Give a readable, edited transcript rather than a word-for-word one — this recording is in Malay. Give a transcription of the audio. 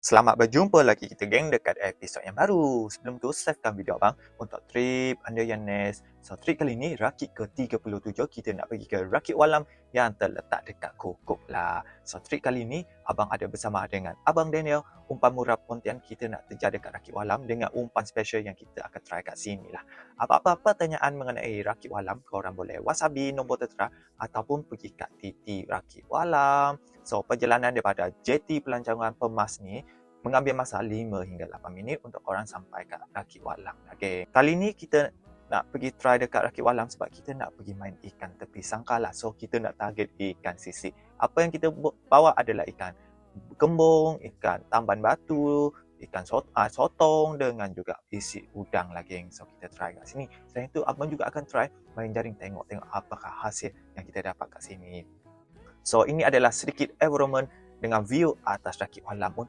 Selamat berjumpa lagi kita geng dekat episod yang baru. Sebelum tu, savekan video abang untuk trip Under Your Nest. So, trip kali ni rakit ke-37 kita nak pergi ke Rakit Walam yang terletak dekat Kokok lah. So, trip kali ni abang ada bersama dengan Abang Daniel, umpan murah Pontian kita nak terjah dekat Rakit Walam dengan umpan special yang kita akan try kat sini lah. Apa-apa pertanyaan mengenai Rakit Walam, korang boleh wasabi nombor tertera ataupun pergi kat titik Rakit Walam. So, perjalanan daripada JT Pelancongan Pemas ni mengambil masa 5 hingga 8 minit untuk korang sampai kat Rakit Walam. Okay. Kali ni kita nak pergi try dekat Rakit Walam sebab kita nak pergi main ikan tepi sangkar lah. So, kita nak target ikan sisik. Apa yang kita bawa adalah ikan kembung, ikan tamban batu, ikan sotong dengan juga isi udang lah geng. So, kita try kat sini. Selain itu, abang juga akan try main jaring tengok-tengok apakah hasil yang kita dapat kat sini. So, ini adalah sedikit environment dengan view atas Rakit Walam